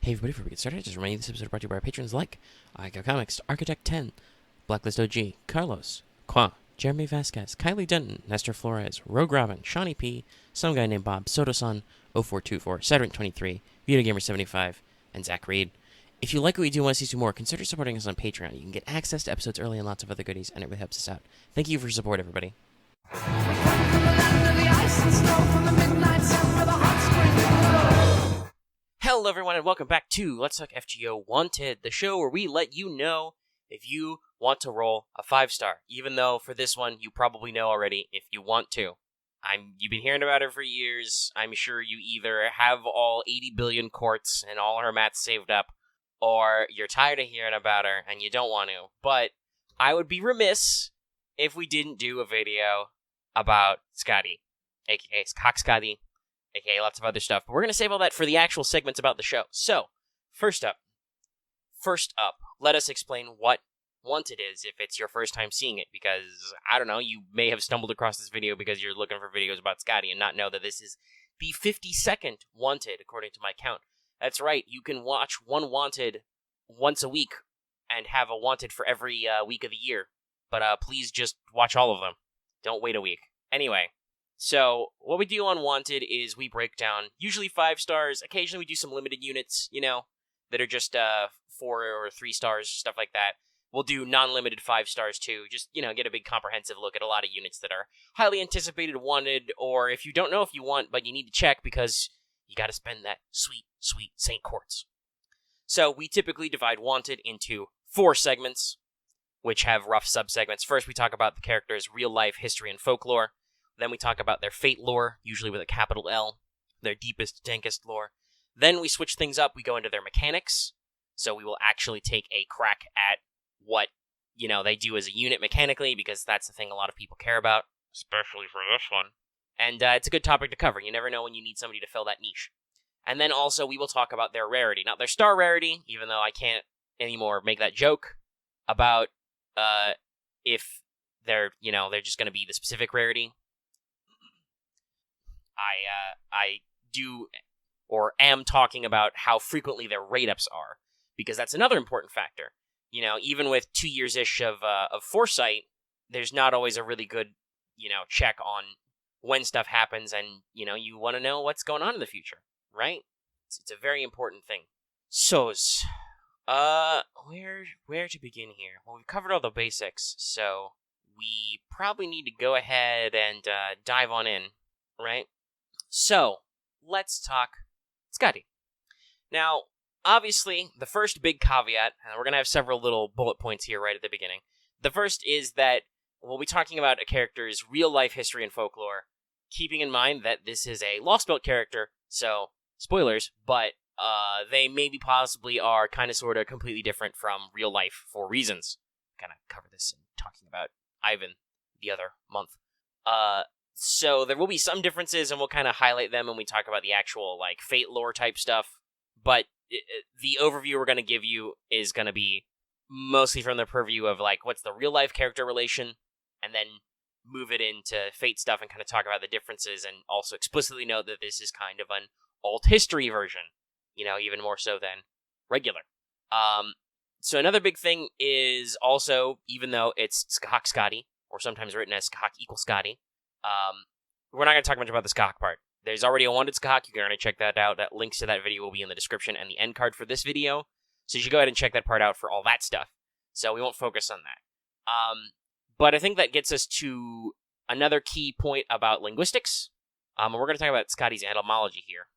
Hey everybody, before we get started, just remind you this episode is brought to you by our patrons like Ico Comics, Architect 10, Blacklist OG, Carlos, Qua, Jeremy Vasquez, Kylie Denton, Nestor Flores, Rogue Robin, Shawnee P, some guy named Bob, Sotosan, 0424, Saturn23, VideoGamer75, and Zach Reed. If you like what we do and want to see more, consider supporting us on Patreon. You can get access to episodes early and lots of other goodies, and it really helps us out. Thank you for your support, everybody. Hello everyone and welcome back to Let's Talk FGO Wanted, the show where we let you know if you want to roll a 5-star, even though for this one you probably know already if you want to. You've been hearing about her for years. I'm sure you either have all 80 billion quartz and all her mats saved up, or you're tired of hearing about her and you don't want to. But I would be remiss if we didn't do a video about Scotty, aka Scathach-Skadi, aka lots of other stuff. But we're going to save all that for the actual segments about the show. So, first up, let us explain what Wanted is if it's your first time seeing it, because, I don't know, you may have stumbled across this video because you're looking for videos about Scotty and not know that this is the 52nd Wanted, according to my count. That's right, you can watch one Wanted once a week and have a Wanted for every week of the year. But please just watch all of them. Don't wait a week. Anyway. So, what we do on Wanted is we break down usually 5 stars. Occasionally we do some limited units, that are just 4 or 3 stars, stuff like that. We'll do non-limited 5 stars too, just, get a big comprehensive look at a lot of units that are highly anticipated, wanted, or if you don't know if you want, but you need to check because you gotta spend that sweet, sweet St. Quartz. So, we typically divide Wanted into 4 segments, which have rough subsegments. First, we talk about the characters' real life, history, and folklore. Then we talk about their fate lore, usually with a capital L, their deepest, dankest lore. Then we switch things up, we go into their mechanics, so we will actually take a crack at what, they do as a unit mechanically, because that's the thing a lot of people care about, especially for this one. And it's a good topic to cover. You never know when you need somebody to fill that niche. And then also we will talk about their rarity, not their star rarity, even though I can't anymore make that joke about if they're, they're just going to be the specific rarity. I do or am talking about how frequently their rate-ups are, because that's another important factor. Even with 2 years-ish of foresight, there's not always a really good, check on when stuff happens, and, you want to know what's going on in the future, right? It's a very important thing. So, where to begin here? Well, we've covered all the basics, so we probably need to go ahead and dive on in, right? So, let's talk Scotty. Now, obviously, the first big caveat, and we're going to have several little bullet points here right at the beginning. The first is that we'll be talking about a character's real-life history and folklore, keeping in mind that this is a Lostbelt character, so, spoilers, but they maybe possibly are kind of sort of completely different from real life for reasons. Kind of cover this in talking about Ivan the other month. So there will be some differences, and we'll kind of highlight them when we talk about the actual, fate lore type stuff. But the overview we're going to give you is going to be mostly from the purview of, what's the real-life character relation, and then move it into fate stuff and kind of talk about the differences, and also explicitly note that this is kind of an alt history version, even more so than regular. So another big thing is also, even though it's Scathach-Skadi, or sometimes written as Scathach-Skadi, we're not going to talk much about the Scathach part. There's already a Wanted Scathach. You can already check that out. That links to that video will be in the description and the end card for this video. So you should go ahead and check that part out for all that stuff. So we won't focus on that. But I think that gets us to another key point about linguistics. And we're going to talk about Scotty's etymology here.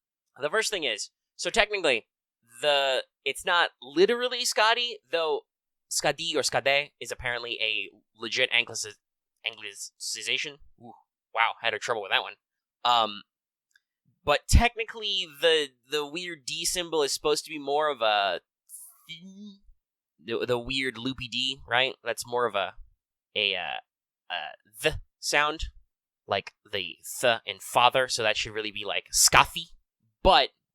The first thing is, so technically, it's not literally Scotty, though Skadi or Skade is apparently a legit anglicization. Ooh. Wow, had a trouble with that one. But technically, the weird D symbol is supposed to be more of a the weird loopy D, right? That's more of a the sound, like the th in father. So that should really be like Scotty,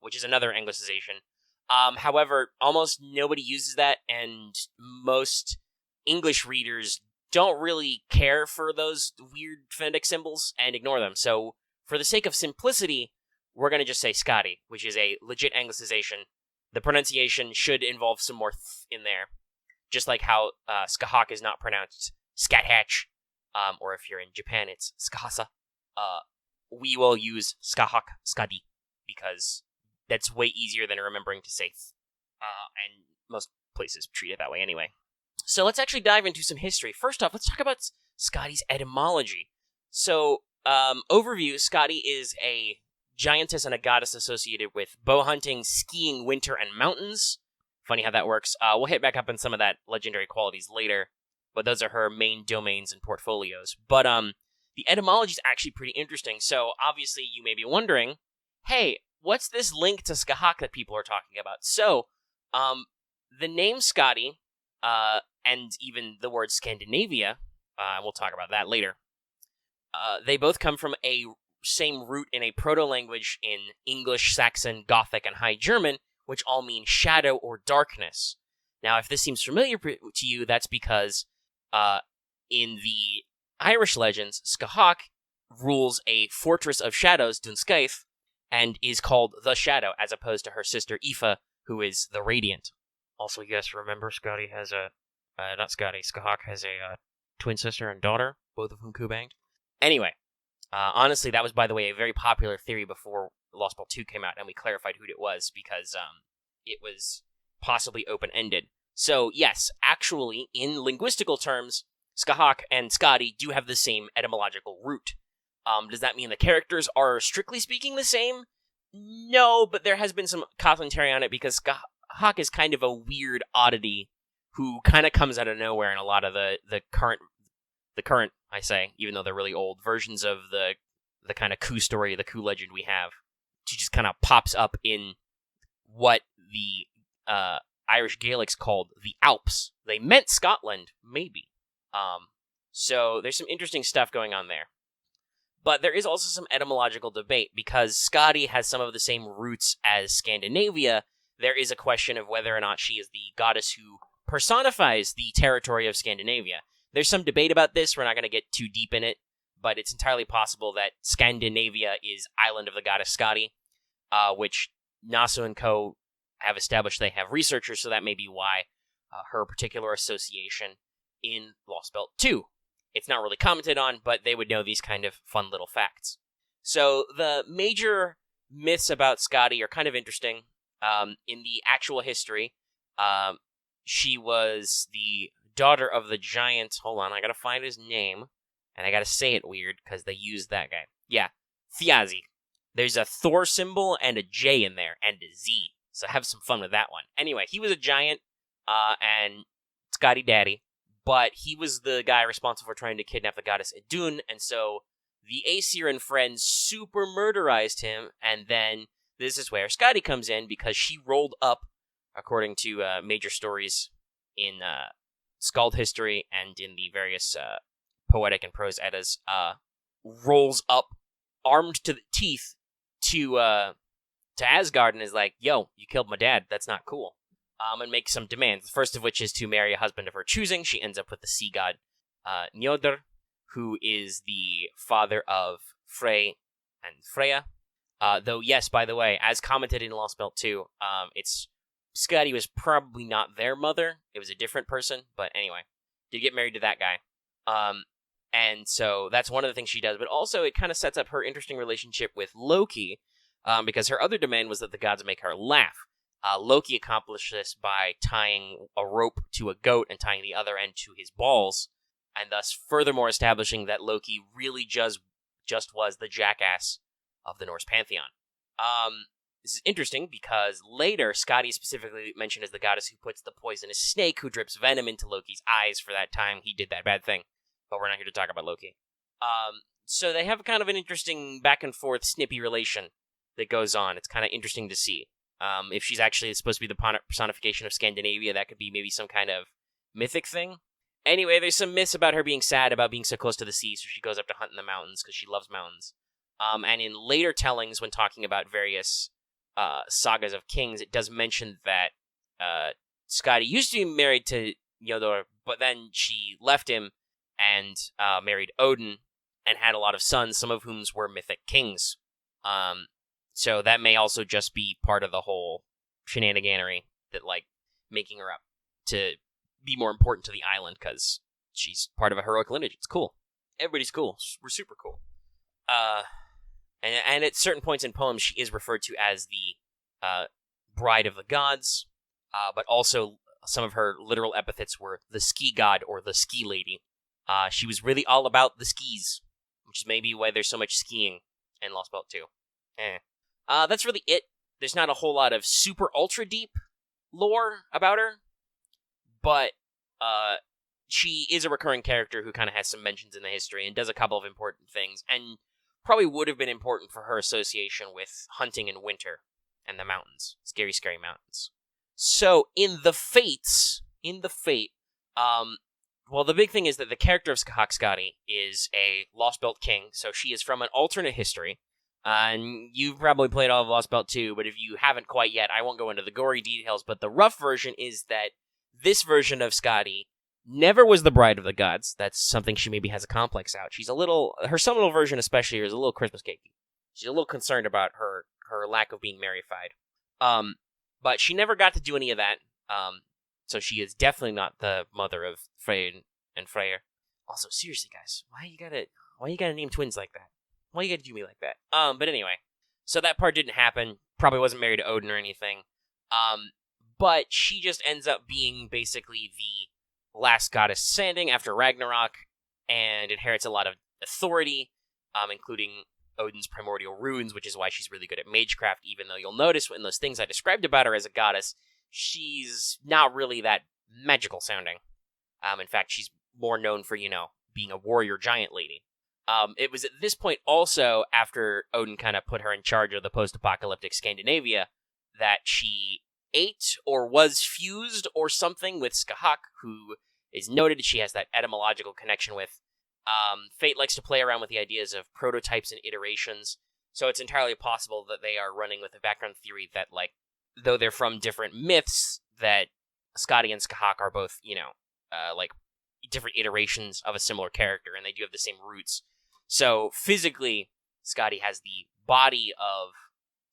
which is another anglicization. However, almost nobody uses that, and most English readers don't really care for those weird phonetic symbols and ignore them. So, for the sake of simplicity, we're going to just say Scotty, which is a legit anglicization the pronunciation should involve some more in there, just like how Skahak is not pronounced Scathach, or if you're in Japan, it's Skahasa. We will use Scathach-Skadi because that's way easier than remembering to say and most places treat it that way anyway. So let's actually dive into some history. First off, let's talk about Skadi's etymology. So, overview, Scotty is a giantess and a goddess associated with bow hunting, skiing, winter, and mountains. Funny how that works. We'll hit back up on some of that legendary qualities later, but those are her main domains and portfolios. But the etymology is actually pretty interesting. So obviously you may be wondering, hey, what's this link to Skahak that people are talking about? So the name Scotty and even the word Scandinavia, we'll talk about that later, they both come from a same root in a proto-language in English, Saxon, Gothic, and High German, which all mean shadow or darkness. Now, if this seems familiar to you, that's because in the Irish legends, Scathach rules a fortress of shadows, Dunskaith, and is called the Shadow, as opposed to her sister Aoife, who is the Radiant. Also, you guys remember Scotty has Scathach has a twin sister and daughter, both of whom coup-banged. Anyway, honestly, that was, by the way, a very popular theory before Lostbelt 2 came out, and we clarified who it was, because it was possibly open-ended. So, yes, actually, in linguistical terms, Scathach and Skadi do have the same etymological root. Does that mean the characters are, strictly speaking, the same? No, but there has been some commentary on it, because Scathach is kind of a weird oddity who kind of comes out of nowhere in a lot of the current, I say, even though they're really old, versions of the kind of coup story, the coup legend we have. She just kind of pops up in what the Irish Gaelics called the Alps. They meant Scotland, maybe. So there's some interesting stuff going on there. But there is also some etymological debate, because Scotty has some of the same roots as Scandinavia. There is a question of whether or not she is the goddess who personifies the territory of Scandinavia. There's some debate about this. We're not going to get too deep in it, but it's entirely possible that Scandinavia is island of the goddess Scotty, which Nasu and co. have established they have researchers, so that may be why her particular association in Lostbelt 2. It's not really commented on, but they would know these kind of fun little facts. So the major myths about Scotty are kind of interesting. In the actual history, she was the daughter of the giant, hold on, I gotta find his name, and I gotta say it weird, because they used that guy. Yeah, Thiazi. There's a Thor symbol and a J in there, and a Z, so have some fun with that one. Anyway, he was a giant, and Scotty Daddy, but he was the guy responsible for trying to kidnap the goddess Idun, and so the Aesir and friends super murderized him, and then this is where Scotty comes in, because she rolled up, according to major stories in Skald history and in the various poetic and prose eddas, rolls up, armed to the teeth, to Asgard, and is like, yo, you killed my dad, that's not cool. And makes some demands, the first of which is to marry a husband of her choosing. She ends up with the sea god Njordr, who is the father of Frey and Freya. Though, yes, by the way, as commented in Lostbelt 2, Scotty was probably not their mother. It was a different person, but anyway, did get married to that guy. And so that's one of the things she does, but also it kind of sets up her interesting relationship with Loki, because her other demand was that the gods make her laugh. Loki accomplished this by tying a rope to a goat and tying the other end to his balls, and thus furthermore establishing that Loki really just was the jackass of the Norse pantheon. This is interesting because later Scotty is specifically mentioned as the goddess who puts the poisonous snake who drips venom into Loki's eyes for that time he did that bad thing. But we're not here to talk about Loki. So they have kind of an interesting back and forth snippy relation that goes on. It's kind of interesting to see. If she's actually supposed to be the personification of Scandinavia, that could be maybe some kind of mythic thing. Anyway, there's some myths about her being sad about being so close to the sea, so she goes up to hunt in the mountains because she loves mountains. And in later tellings, when talking about various sagas of kings, it does mention that Scotty used to be married to Njordr, but then she left him and married Odin and had a lot of sons, some of whom were mythic kings. So that may also just be part of the whole shenaniganery that, like, making her up to be more important to the island because she's part of a heroic lineage. It's cool. Everybody's cool. We're super cool. And at certain points in poems, she is referred to as the bride of the gods, but also some of her literal epithets were the ski god or the ski lady. She was really all about the skis, which is maybe why there's so much skiing in Lostbelt 2. That's really it. There's not a whole lot of super ultra deep lore about her, but she is a recurring character who kind of has some mentions in the history and does a couple of important things, and probably would have been important for her association with hunting in winter and the mountains. Scary, scary mountains. So, in the fate, well, the big thing is that the character of Scathach-Skadi is a Lostbelt king, so she is from an alternate history. And you've probably played all of Lostbelt 2, but if you haven't quite yet, I won't go into the gory details, but the rough version is that this version of Scotty never was the bride of the gods. That's something she maybe has a complex out. She's a little, her seminal version especially is a little Christmas cakey. She's a little concerned about her lack of being marrified. But she never got to do any of that. So she is definitely not the mother of Fran and Freyr. Also, seriously, guys, why you gotta name twins like that? Why you gotta do me like that? But anyway, so that part didn't happen. Probably wasn't married to Odin or anything. But she just ends up being basically the last goddess standing after Ragnarok, and inherits a lot of authority, including Odin's primordial runes, which is why she's really good at magecraft, even though you'll notice in those things I described about her as a goddess, she's not really that magical sounding. In fact, she's more known for, being a warrior giant lady. It was at this point also, after Odin kind of put her in charge of the post-apocalyptic Scandinavia, that she ate or was fused or something with Scathach, who is noted she has that etymological connection with. Fate likes to play around with the ideas of prototypes and iterations, so it's entirely possible that they are running with a background theory that, like, though they're from different myths, that Scotty and Scathach are both, like, different iterations of a similar character, and they do have the same roots. So, physically, Scotty has the body of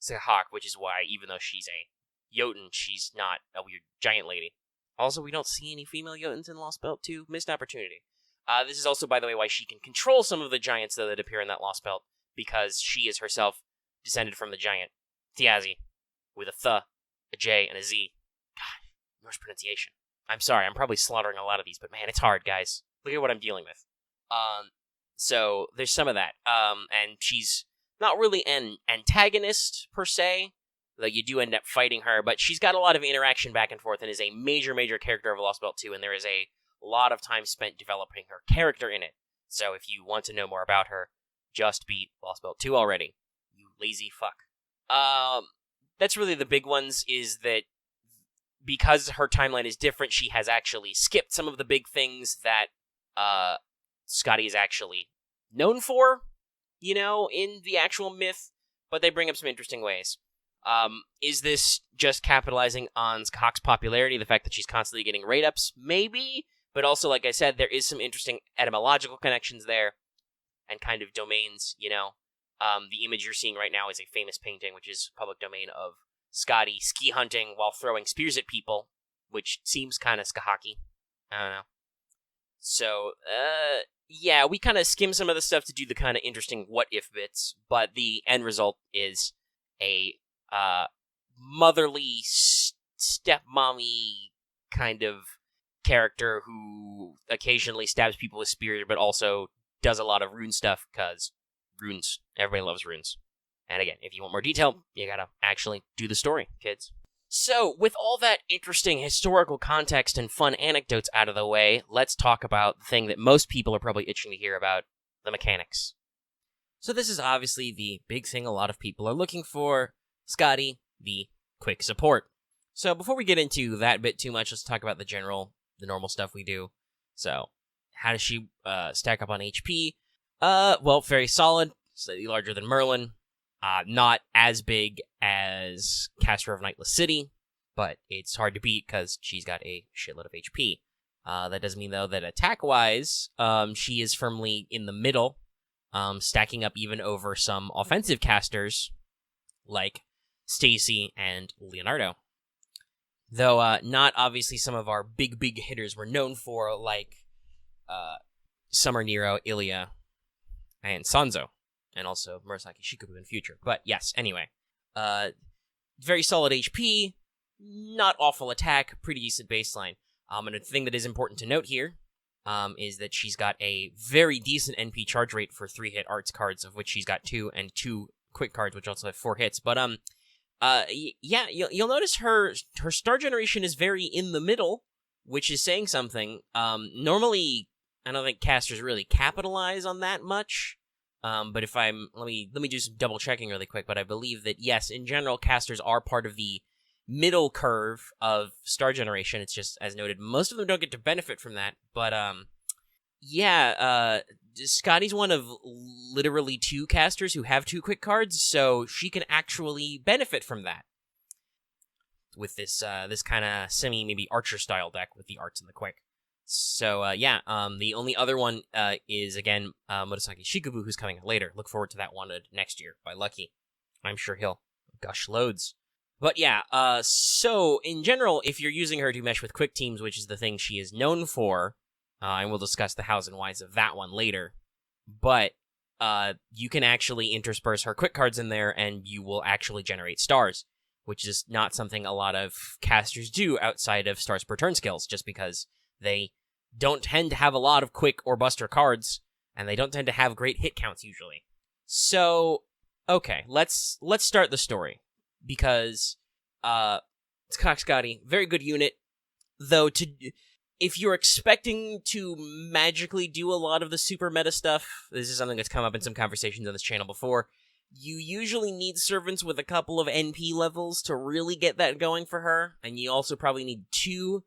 Scathach, which is why, even though she's a Jotun, she's not a weird giant lady. Also, we don't see any female Jotuns in Lostbelt 2. Missed opportunity. This is also, by the way, why she can control some of the giants, though, that appear in that Lostbelt, because she is herself descended from the giant Thiazi, with a th, a j, and a z. God, Norse pronunciation. I'm sorry, I'm probably slaughtering a lot of these, but man, it's hard, guys. Look at what I'm dealing with. So, there's some of that. And she's not really an antagonist, per se, though you do end up fighting her, but she's got a lot of interaction back and forth and is a major, major character of Lostbelt 2, and there is a lot of time spent developing her character in it. So if you want to know more about her, just beat Lostbelt 2 already. You lazy fuck. That's really the big ones, is that because her timeline is different, she has actually skipped some of the big things that Scotty is actually known for, in the actual myth, but they bring up some interesting ways. Is this just capitalizing on Scathach's popularity, the fact that she's constantly getting rate-ups? Maybe, but also, like I said, there is some interesting etymological connections there, and kind of domains, The image you're seeing right now is a famous painting, which is public domain, of Scotty ski hunting while throwing spears at people, which seems kind of Scathach-y. I don't know. So, yeah, we kind of skim some of the stuff to do the kind of interesting what-if bits, but the end result is a motherly, stepmommy kind of character who occasionally stabs people with spears, but also does a lot of rune stuff, because runes. Everybody loves runes. And again, if you want more detail, you gotta actually do the story, kids. So, with all that interesting historical context and fun anecdotes out of the way, let's talk about the thing that most people are probably itching to hear about, the mechanics. So this is obviously the big thing a lot of people are looking for, Scotty, the quick support. So before we get into that bit too much, let's talk about the normal stuff we do. So, how does she stack up on HP? Well, very solid, slightly larger than Merlin. Not as big as Caster of Nightless City, but it's hard to beat because she's got a shitload of HP. That doesn't mean, though, that attack-wise, she is firmly in the middle, stacking up even over some offensive casters like Stacy and Leonardo. Though not obviously some of our big hitters we're known for, like Summer Nero, Ilya, and Sanzo, and also Murasaki Shikubu in future. But yes, anyway. Very solid HP, not awful attack, pretty decent baseline. And a thing that is important to note here is that she's got a very decent NP charge rate for 3-hit arts cards, of which she's got 2, and 2 quick cards, which also have 4 hits. But yeah, you'll notice her star generation is very in the middle, which is saying something. Normally, I don't think casters really capitalize on that much. But if let me do some double checking really quick. But I believe that yes, in general, casters are part of the middle curve of star generation. It's just, as noted, most of them don't get to benefit from that. But yeah, Scotty's one of literally 2 casters who have 2 quick cards, so she can actually benefit from that with this kind of semi maybe archer style deck with the arts and the quick. So, yeah, the only other one is, again, Murasaki Shikubu, who's coming out later. Look forward to that one next year by Lucky. I'm sure he'll gush loads. But, yeah, so, in general, if you're using her to mesh with quick teams, which is the thing she is known for, and we'll discuss the hows and whys of that one later, but you can actually intersperse her quick cards in there, and you will actually generate stars, which is not something a lot of casters do outside of stars per turn skills, just because they don't tend to have a lot of quick or buster cards, and they don't tend to have great hit counts usually. So, okay, let's start the story, because Scathach-Skadi, very good unit, though if you're expecting to magically do a lot of the super meta stuff, this is something that's come up in some conversations on this channel before, you usually need servants with a couple of NP levels to really get that going for her, and you also probably need 2.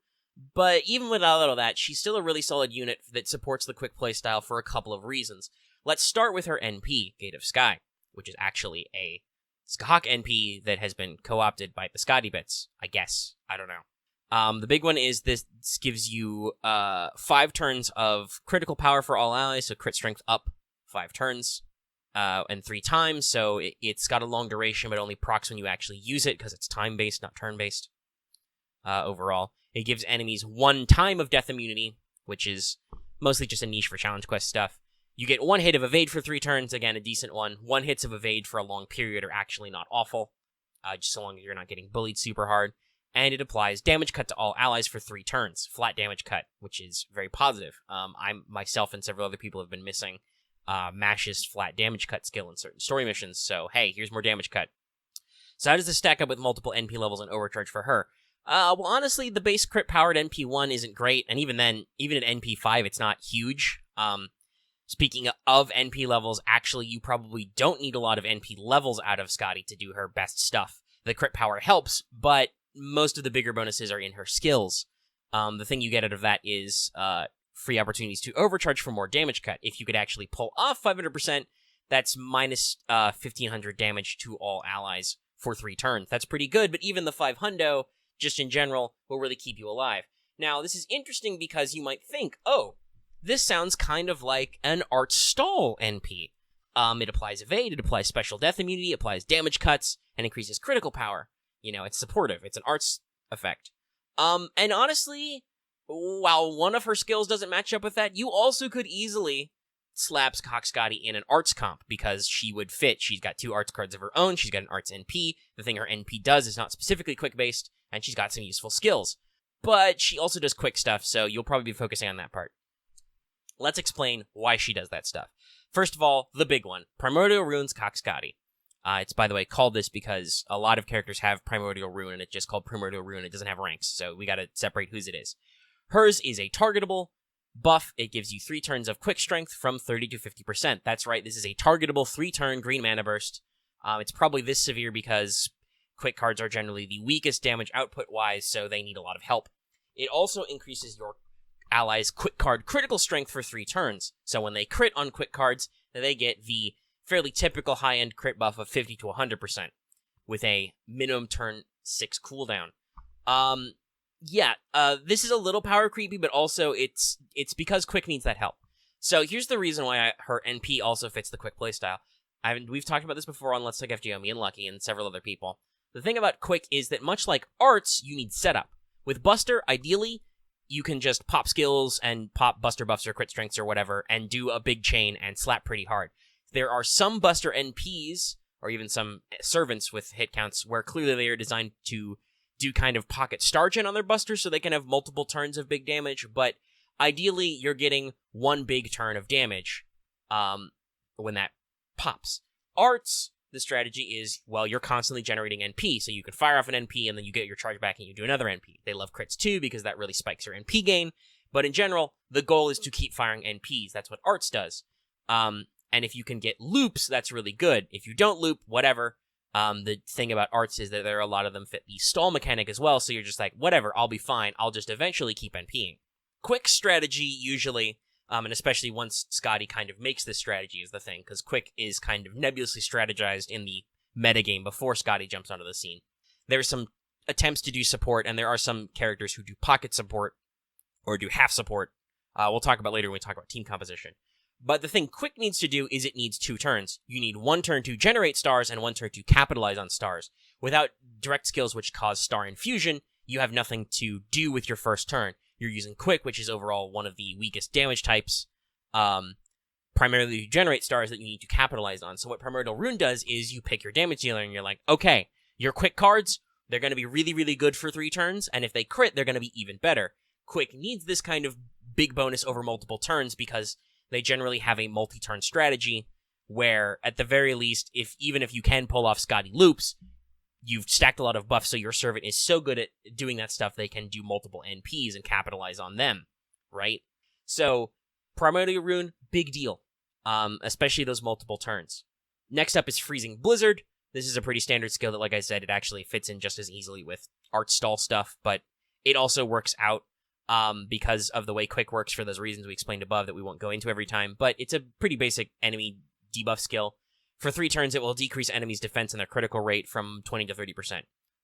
But even without all that, she's still a really solid unit that supports the quick playstyle for a couple of reasons. Let's start with her NP, Gate of Sky, which is actually a Scathach NP that has been co-opted by the Scotty bits, I guess. I don't know. The big one is this gives you 5 turns of critical power for all allies, so crit strength up 5 turns, and 3 times, so it's got a long duration, but only procs when you actually use it, because it's time-based, not turn-based, overall. It gives enemies 1 time of death immunity, which is mostly just a niche for challenge quest stuff. You get 1 hit of evade for 3 turns, again, a decent one. 1 hits of evade for a long period are actually not awful, just so long as you're not getting bullied super hard. And it applies damage cut to all allies for 3 turns, flat damage cut, which is very positive. I myself and several other people have been missing Mash's flat damage cut skill in certain story missions, so hey, here's more damage cut. So how does this stack up with multiple NP levels and overcharge for her? Well, honestly, the base crit-powered NP1 isn't great, and even then, even at NP5, it's not huge. Speaking of NP levels, actually, you probably don't need a lot of NP levels out of Scotty to do her best stuff. The crit power helps, but most of the bigger bonuses are in her skills. The thing you get out of that is free opportunities to overcharge for more damage cut. If you could actually pull off 500%, that's minus 1,500 damage to all allies for 3 turns. That's pretty good, but even the 500, just in general, will really keep you alive. Now, this is interesting because you might think, oh, this sounds kind of like an Art Stall NP. It applies evade, it applies special death immunity, applies damage cuts, and increases critical power. You know, it's supportive. It's an arts effect. And honestly, while one of her skills doesn't match up with that, you also could easily slap Scathach-Skadi in an arts comp, because she would fit. She's got 2 arts cards of her own, she's got an arts NP, the thing her NP does is not specifically quick-based, and she's got some useful skills. But she also does quick stuff, so you'll probably be focusing on that part. Let's explain why she does that stuff. First of all, the big one, Primordial Rune Scathach-Skadi. It's, by the way, called this because a lot of characters have Primordial Rune, and it's just called Primordial Rune. It doesn't have ranks, so we gotta separate whose it is. Hers is a targetable buff. It gives you 3 turns of quick strength from 30 to 50%. That's right, this is a targetable 3-turn green mana burst. It's probably this severe because quick cards are generally the weakest damage output-wise, so they need a lot of help. It also increases your allies' quick card critical strength for 3 turns. So when they crit on quick cards, they get the fairly typical high-end crit buff of 50 to 100%, with a minimum turn 6 cooldown. This is a little power creepy, but also it's because quick needs that help. So here's the reason why her NP also fits the quick playstyle. We've talked about this before on Let's Talk FGO, me and Lucky, and several other people. The thing about quick is that much like arts, you need setup. With Buster, ideally, you can just pop skills and pop Buster buffs or crit strengths or whatever and do a big chain and slap pretty hard. There are some Buster NPs, or even some servants with hit counts, where clearly they are designed to do kind of pocket star gen on their Buster so they can have multiple turns of big damage, but ideally you're getting one big turn of damage when that pops. Arts, the strategy is, well, you're constantly generating NP, so you can fire off an NP and then you get your charge back and you do another NP. They love crits too because that really spikes your NP gain, but in general, the goal is to keep firing NPs. That's what Arts does. And if you can get loops, that's really good. If you don't loop, whatever. The thing about Arts is that there are a lot of them fit the stall mechanic as well, so you're just like, whatever, I'll be fine. I'll just eventually keep NPing. Quick strategy, usually, and especially once Scotty kind of makes this strategy is the thing, because Quick is kind of nebulously strategized in the metagame before Scotty jumps onto the scene. There's some attempts to do support, and there are some characters who do pocket support, or do half support. We'll talk about later when we talk about team composition. But the thing Quick needs to do is it needs 2 turns. You need 1 turn to generate stars and 1 turn to capitalize on stars. Without direct skills which cause star infusion, you have nothing to do with your first turn. You're using Quick, which is overall one of the weakest damage types, primarily to generate stars that you need to capitalize on. So what Primordial Rune does is you pick your damage dealer and you're like, okay, your Quick cards, they're going to be really, really good for 3 turns, and if they crit, they're going to be even better. Quick needs this kind of big bonus over multiple turns because they generally have a multi-turn strategy where, at the very least, even if you can pull off Scotty loops, you've stacked a lot of buffs, so your servant is so good at doing that stuff they can do multiple NPs and capitalize on them, right? So, Primordial Rune, big deal, especially those multiple turns. Next up is Freezing Blizzard. This is a pretty standard skill that, like I said, it actually fits in just as easily with art stall stuff, but it also works out because of the way Quick works for those reasons we explained above that we won't go into every time, but it's a pretty basic enemy debuff skill. For 3 turns, it will decrease enemies' defense and their critical rate from 20 to 30%.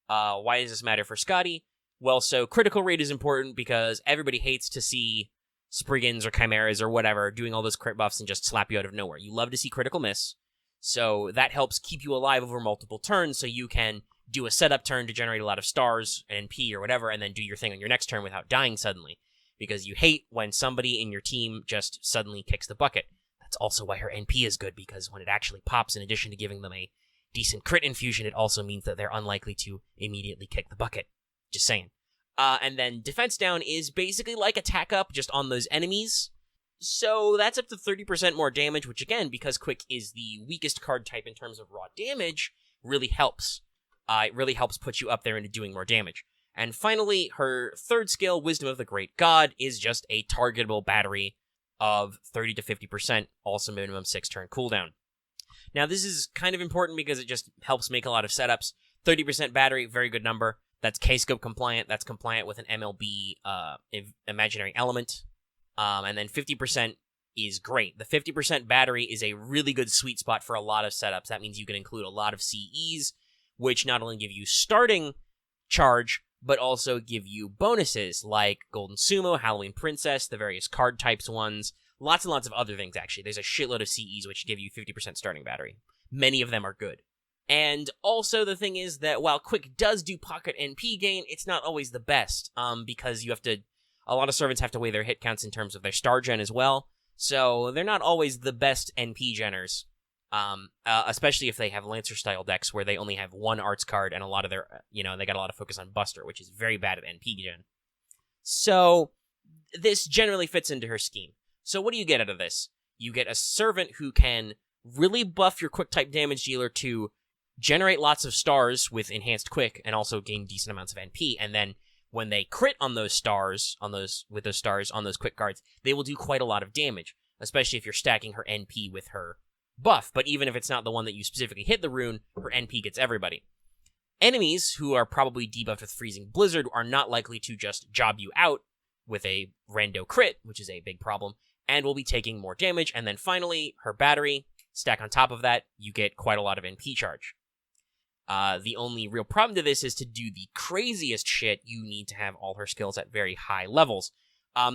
Why does this matter for Scotty? Well, so critical rate is important because everybody hates to see Spriggans or Chimeras or whatever doing all those crit buffs and just slap you out of nowhere. You love to see critical miss, so that helps keep you alive over multiple turns so you can do a setup turn to generate a lot of stars and P or whatever, and then do your thing on your next turn without dying suddenly, because you hate when somebody in your team just suddenly kicks the bucket. That's also why her NP is good, because when it actually pops, in addition to giving them a decent crit infusion, it also means that they're unlikely to immediately kick the bucket. Just saying. And then defense down is basically like attack up, just on those enemies. So that's up to 30% more damage, which again, because Quick is the weakest card type in terms of raw damage, really helps. It really helps put you up there into doing more damage. And finally, her third skill, Wisdom of the Great God, is just a targetable battery of 30 to 50%, also minimum 6-turn cooldown. Now, this is kind of important because it just helps make a lot of setups. 30% battery, very good number. That's K-Scope compliant. That's compliant with an MLB imaginary element. And then 50% is great. The 50% battery is a really good sweet spot for a lot of setups. That means you can include a lot of CEs, which not only give you starting charge, but also give you bonuses like Golden Sumo, Halloween Princess, the various card types ones, lots and lots of other things, actually. There's a shitload of CEs which give you 50% starting battery. Many of them are good. And also the thing is that while Quick does do pocket NP gain, it's not always the best, because a lot of servants have to weigh their hit counts in terms of their star gen as well, so they're not always the best NP geners. Especially if they have Lancer-style decks where they only have 1 arts card and a lot of their, they got a lot of focus on Buster, which is very bad at NP gen. So, this generally fits into her scheme. So what do you get out of this? You get a servant who can really buff your Quick-type damage dealer to generate lots of stars with enhanced Quick and also gain decent amounts of NP, and then when they crit on those stars, on those Quick cards, they will do quite a lot of damage, especially if you're stacking her NP with her buff, but even if it's not the one that you specifically hit the rune, her NP gets everybody. Enemies who are probably debuffed with Freezing Blizzard are not likely to just job you out with a rando crit, which is a big problem, and will be taking more damage. And then finally, her battery, stack on top of that, you get quite a lot of NP charge. The only real problem to this is to do the craziest shit, you need to have all her skills at very high levels.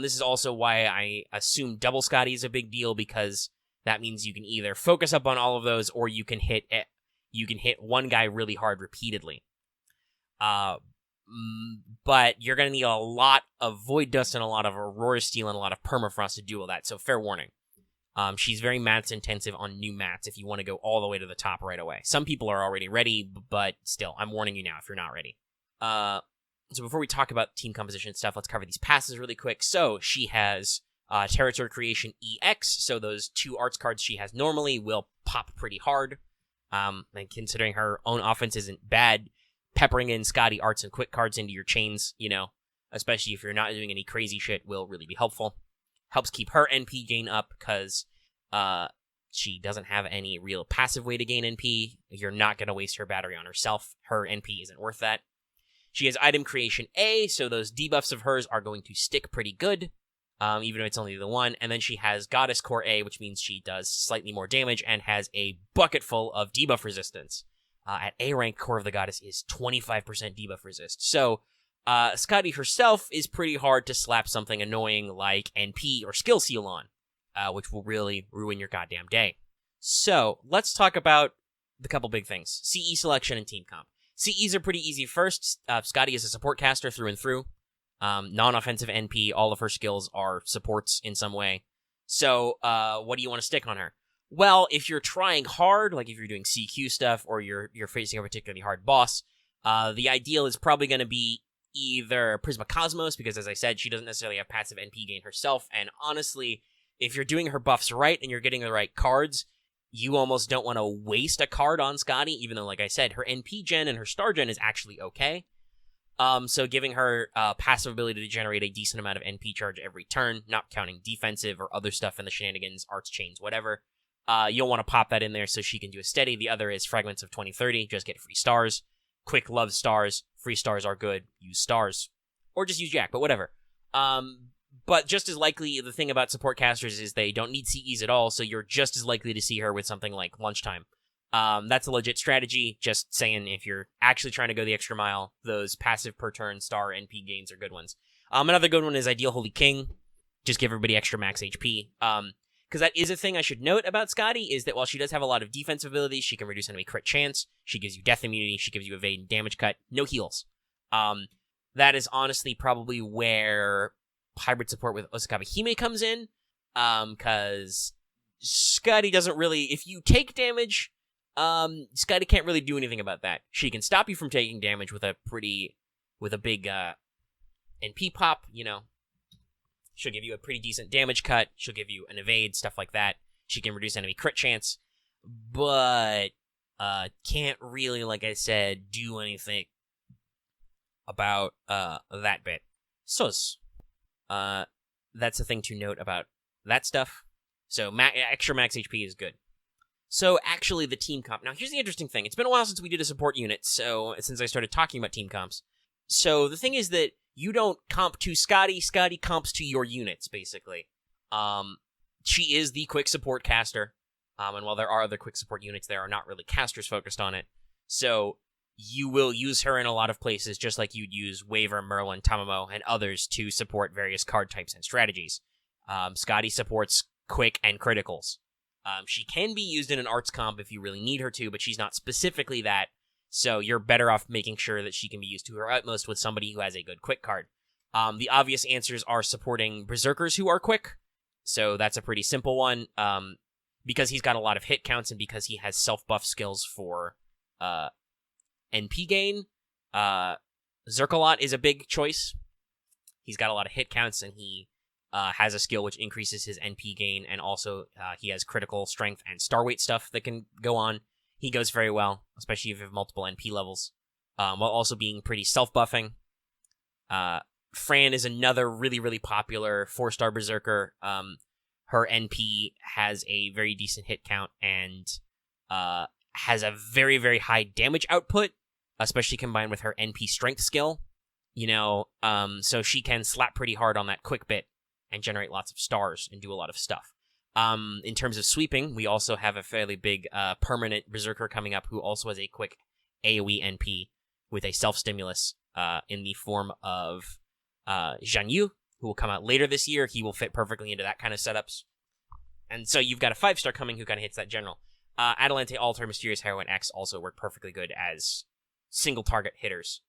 This is also why I assume double Scotty is a big deal, because that means you can either focus up on all of those, or you can hit one guy really hard repeatedly. but you're going to need a lot of Void Dust and a lot of Aurora Steel and a lot of Permafrost to do all that, so fair warning. She's very mats intensive on new mats if you want to go all the way to the top right away. Some people are already ready, but still, I'm warning you now if you're not ready. So before we talk about team composition stuff, let's cover these passes really quick. So she has Territory Creation EX, so those 2 arts cards she has normally will pop pretty hard. And considering her own offense isn't bad, peppering in Scotty arts and quick cards into your chains, especially if you're not doing any crazy shit, will really be helpful. Helps keep her NP gain up because she doesn't have any real passive way to gain NP. You're not going to waste her battery on herself. Her NP isn't worth that. She has Item Creation A, so those debuffs of hers are going to stick pretty good, even if it's only the one. And then she has Goddess Core A, which means she does slightly more damage and has a bucket full of debuff resistance. At A rank, Core of the Goddess is 25% debuff resist. So, Scotty herself is pretty hard to slap something annoying like NP or Skill Seal on, which will really ruin your goddamn day. So, let's talk about the couple big things. CE selection and team comp. CEs are pretty easy first. Scotty is a support caster through and through. Non-offensive NP, all of her skills are supports in some way. So, what do you want to stick on her? Well, if you're trying hard, like if you're doing CQ stuff or you're facing a particularly hard boss, the ideal is probably going to be either Prisma Cosmos, because as I said, she doesn't necessarily have passive NP gain herself, and honestly, if you're doing her buffs right and you're getting the right cards, you almost don't want to waste a card on Scotty, even though, like I said, her NP gen and her star gen is actually okay. So giving her passive ability to generate a decent amount of NP charge every turn, not counting defensive or other stuff in the shenanigans, arts, chains, whatever. You'll want to pop that in there so she can do a steady. The other is Fragments of 2030, just get free stars. Quick loves stars. Free stars are good. Use stars. Or just use Jack, but whatever. But just as likely, the thing about support casters is they don't need CEs at all, so you're just as likely to see her with something like Lunchtime. That's a legit strategy. Just saying, if you're actually trying to go the extra mile, those passive per turn star NP gains are good ones. Another good one is Ideal Holy King. Just give everybody extra max HP. Because that is a thing I should note about Scotty, is that while she does have a lot of defensive abilities, she can reduce enemy crit chance, she gives you death immunity, she gives you evade and damage cut, no heals. That is honestly probably where hybrid support with Osakawa Hime comes in, because Scotty doesn't really, if you take damage, Scotty can't really do anything about that. She can stop you from taking damage with a big NP pop, She'll give you a pretty decent damage cut. She'll give you an evade, stuff like that. She can reduce enemy crit chance, but can't really, like I said, do anything about that bit. So, that's a thing to note about that stuff. So extra max HP is good. So actually, the team comp. Now, here's the interesting thing. It's been a while since we did a support unit, since I started talking about team comps. So the thing is that you don't comp to Scotty. Scotty comps to your units, basically. She is the quick support caster. And while there are other quick support units, there are not really casters focused on it. So you will use her in a lot of places, just like you'd use Waver, Merlin, Tamamo, and others to support various card types and strategies. Scotty supports quick and criticals. She can be used in an arts comp if you really need her to, but she's not specifically that. So you're better off making sure that she can be used to her utmost with somebody who has a good quick card. The obvious answers are supporting Berserkers who are quick. So that's a pretty simple one. Because he's got a lot of hit counts and because he has self-buff skills for NP gain, Zerkalot is a big choice. He's got a lot of hit counts and he has a skill which increases his NP gain, and also he has critical strength and star weight stuff that can go on. He goes very well, especially if you have multiple NP levels, while also being pretty self-buffing. Fran is another really, really popular 4-star Berserker. Her NP has a very decent hit count and has a very, very high damage output, especially combined with her NP strength skill. So she can slap pretty hard on that quick bit and generate lots of stars and do a lot of stuff. In terms of sweeping, we also have a fairly big permanent Berserker coming up who also has a quick AoE NP with a self-stimulus in the form of Zhan Yu, who will come out later this year. He will fit perfectly into that kind of setups. And so you've got a 5-star coming who kind of hits that general. Adelante Altar, Mysterious Heroine X also work perfectly good as single target hitters.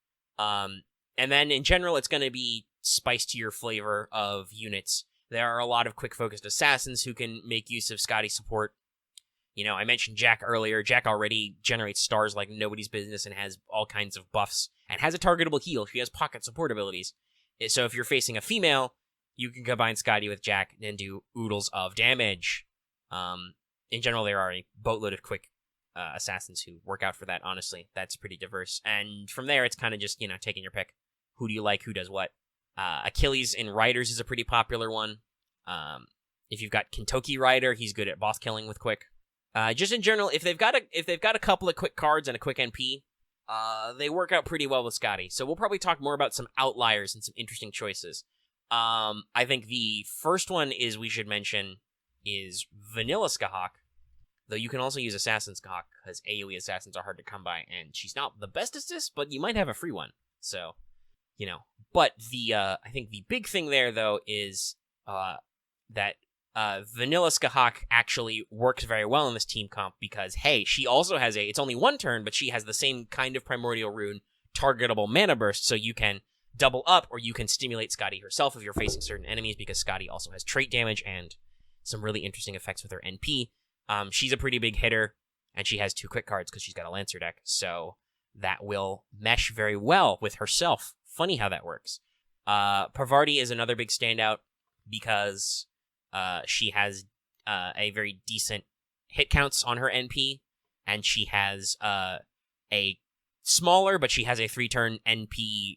And then in general, it's going to be spiced to your flavor of units. There are a lot of quick-focused assassins who can make use of Scotty support. I mentioned Jack earlier. Jack already generates stars like nobody's business and has all kinds of buffs and has a targetable heal. She has pocket support abilities. So if you're facing a female, you can combine Scotty with Jack and do oodles of damage. In general, there are a boatload of quick assassins who work out for that, honestly. That's pretty diverse. And from there, it's kind of just, taking your pick. Who do you like? Who does what? Achilles in Riders is a pretty popular one. If you've got Kentucky Rider, he's good at boss killing with quick. Just in general, if they've got a couple of quick cards and a quick NP, they work out pretty well with Scotty. So we'll probably talk more about some outliers and some interesting choices. I think the first one we should mention is Vanilla Scathach, though you can also use Assassin Scathach because AoE assassins are hard to come by, and she's not the bestest, but you might have a free one. So, But I think the big thing there though is that Vanilla Scathach actually works very well in this team comp because, hey, she also has it's only one turn, but she has the same kind of Primordial Rune targetable mana burst, so you can double up or you can stimulate Scotty herself if you're facing certain enemies because Scotty also has trait damage and some really interesting effects with her NP. She's a pretty big hitter, and she has 2 quick cards because she's got a Lancer deck, so that will mesh very well with herself. Funny how that works. Pavarti is another big standout because she has a very decent hit counts on her NP, and she has a smaller, but she has a 3-turn NP.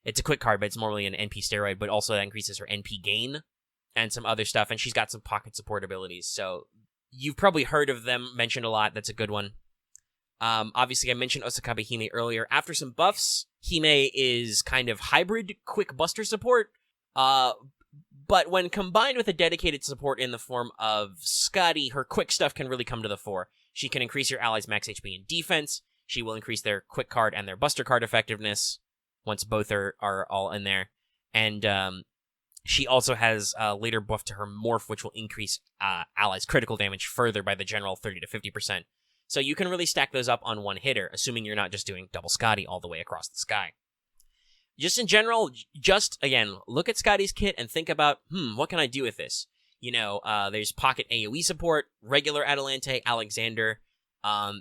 It's a quick card, but it's more really an NP steroid, but also that increases her NP gain and some other stuff, and she's got some pocket support abilities. So you've probably heard of them mentioned a lot. That's a good one. Obviously, I mentioned Osakabe Hime earlier. After some buffs, Hime is kind of hybrid quick buster support. But when combined with a dedicated support in the form of Scotty, her quick stuff can really come to the fore. She can increase your allies' max HP and defense. She will increase their quick card and their buster card effectiveness once both are all in there. And she also has a later buff to her morph, which will increase allies' critical damage further by the general 30 to 50%. So you can really stack those up on one hitter, assuming you're not just doing double Scotty all the way across the sky. Just in general, again, look at Scotty's kit and think about, what can I do with this? There's pocket AoE support, regular Atalante, Alexander.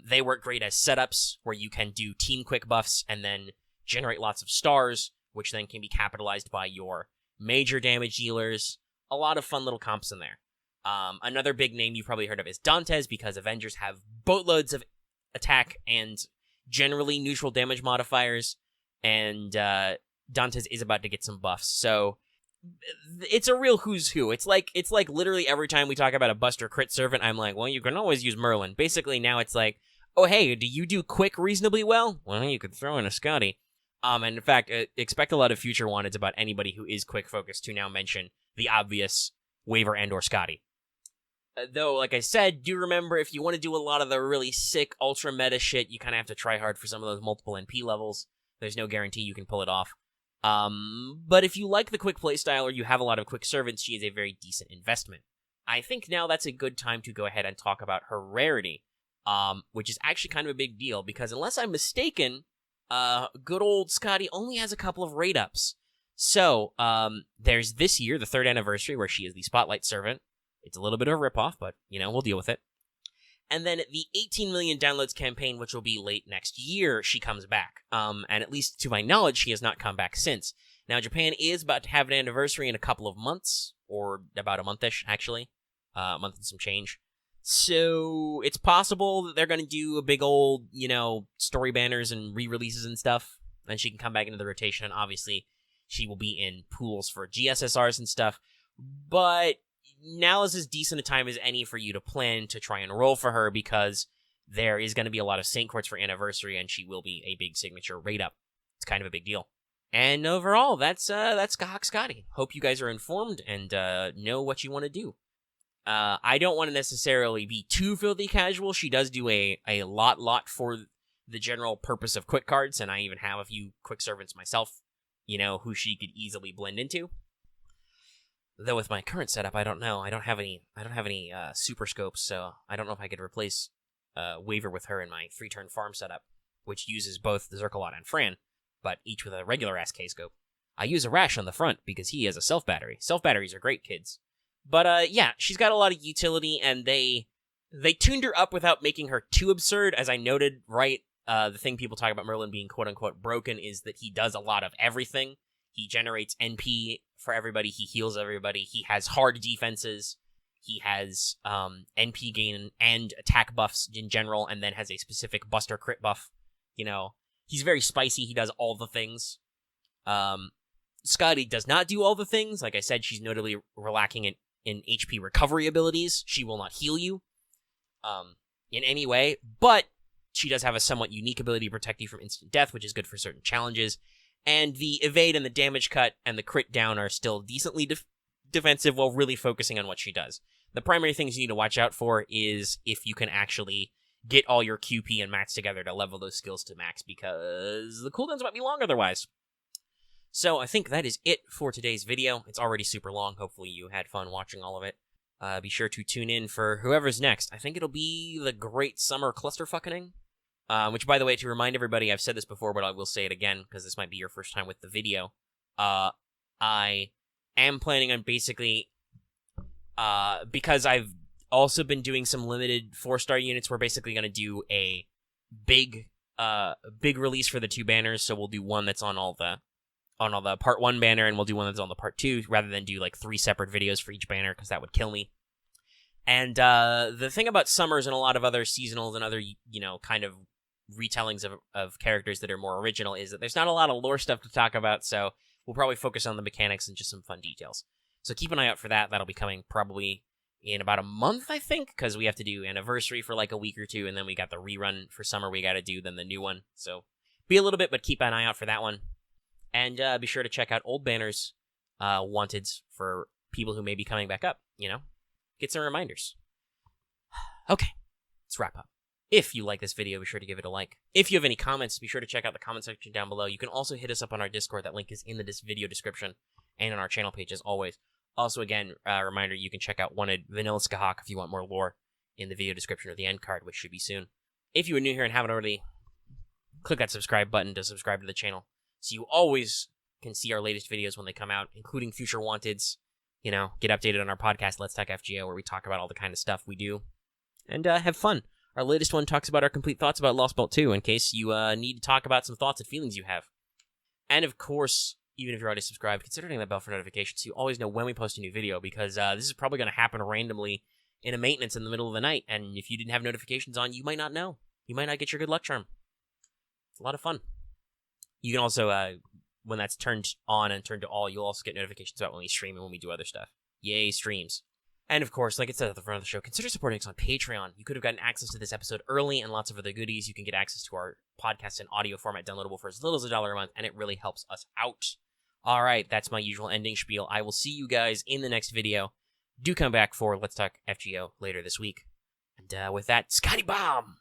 They work great as setups where you can do team quick buffs and then generate lots of stars, which then can be capitalized by your major damage dealers. A lot of fun little comps in there. Another big name you've probably heard of is Dantes, because Avengers have boatloads of attack and generally neutral damage modifiers, and Dantes is about to get some buffs. So it's a real who's who. It's like literally every time we talk about a Buster crit servant, I'm like, well, you can always use Merlin. Basically now it's like, oh hey, do you do quick reasonably well? Well, you could throw in a Scotty. And in fact, expect a lot of future wanteds about anybody who is quick focused to now mention the obvious Waver and or Scotty. Though, like I said, do remember if you want to do a lot of the really sick ultra meta shit, you kind of have to try hard for some of those multiple NP levels. There's no guarantee you can pull it off. But if you like the quick playstyle or you have a lot of quick servants, she is a very decent investment. I think now that's a good time to go ahead and talk about her rarity, which is actually kind of a big deal, because unless I'm mistaken, good old Scotty only has a couple of rate ups. So, there's this year, the 3rd anniversary, where she is the Spotlight Servant. It's a little bit of a ripoff, but, we'll deal with it. And then the 18 million downloads campaign, which will be late next year, she comes back. And at least to my knowledge, she has not come back since. Now, Japan is about to have an anniversary in a couple of months, or about a month-ish, actually. A month and some change. So, it's possible that they're going to do a big old, story banners and re-releases and stuff. And she can come back into the rotation, and obviously, she will be in pools for GSSRs and stuff. But now is as decent a time as any for you to plan to try and roll for her, because there is going to be a lot of Saint Courts for Anniversary, and she will be a big signature rate up. It's kind of a big deal. And overall, that's Scathach-Skadi. Hope you guys are informed and know what you want to do. I don't want to necessarily be too filthy casual. She does do a lot for the general purpose of quick cards, and I even have a few quick servants myself, who she could easily blend into. Though with my current setup, I don't know. I don't have any super scopes, so I don't know if I could replace Waver with her in my 3-turn farm setup, which uses both the Zerkalot and Fran. but each with a regular-ass K-scope. I use a rash on the front because he has a self-battery. Self-batteries are great, kids. But, yeah, she's got a lot of utility, and they tuned her up without making her too absurd, as I noted, right? The thing people talk about Merlin being quote-unquote broken is that he does a lot of everything. He generates NP for everybody. He heals everybody. He has hard defenses. He has NP gain and attack buffs in general, and then has a specific buster crit buff. You know, he's very spicy. He does all the things. Scotty does not do all the things. Like I said, she's notably lacking in HP recovery abilities. She will not heal you in any way, but she does have a somewhat unique ability to protect you from instant death, which is good for certain challenges. And the evade and the damage cut and the crit down are still decently defensive while really focusing on what she does. The primary things you need to watch out for is if you can actually get all your QP and mats together to level those skills to max, because the cooldowns might be long otherwise. So I think that is it for today's video. It's already super long. Hopefully you had fun watching all of it. Be sure to tune in for whoever's next. I think it'll be the Great Summer Clusterfucking. Which, by the way, to remind everybody, I've said this before, but I will say it again, because this might be your first time with the video. I am planning on basically, because I've also been doing some limited 4-star units, we're basically going to do a big release for the 2 banners, so we'll do one that's on all the part 1 banner, and we'll do one that's on the part 2, rather than do, like, 3 separate videos for each banner, because that would kill me. And the thing about Summers and a lot of other seasonals and other, you know, kind of retellings of characters that are more original is that there's not a lot of lore stuff to talk about, so we'll probably focus on the mechanics and just some fun details. So keep an eye out for that. That'll be coming probably in about a month, I think, because we have to do Anniversary for like a week or 2, and then we got the rerun for Summer we got to do, then the new one. So be a little bit, but keep an eye out for that one. And be sure to check out old banners, wanteds, for people who may be coming back up, you know? Get some reminders. Okay, let's wrap up. If you like this video, be sure to give it a like. If you have any comments, be sure to check out the comment section down below. You can also hit us up on our Discord. That link is in the video description and on our channel page, as always. Also, again, reminder, you can check out Wanted Vanilla Scathach if you want more lore in the video description or the end card, which should be soon. If you are new here and haven't already, click that subscribe button to subscribe to the channel, so you always can see our latest videos when they come out, including future Wanteds. You know, get updated on our podcast, Let's Talk FGO, where we talk about all the kind of stuff we do. And have fun. Our latest one talks about our complete thoughts about Lostbelt 2, in case you need to talk about some thoughts and feelings you have. And of course, even if you're already subscribed, consider hitting that bell for notifications so you always know when we post a new video, because this is probably going to happen randomly in a maintenance in the middle of the night, and if you didn't have notifications on, you might not know. You might not get your good luck charm. It's a lot of fun. You can also, when that's turned on and turned to all, you'll also get notifications about when we stream and when we do other stuff. Yay, streams. And of course, like it said at the front of the show, consider supporting us on Patreon. You could have gotten access to this episode early and lots of other goodies. You can get access to our podcast in audio format downloadable for as little as $1 a month, and it really helps us out. All right, that's my usual ending spiel. I will see you guys in the next video. Do come back for Let's Talk FGO later this week. And with that, Scotty Bomb!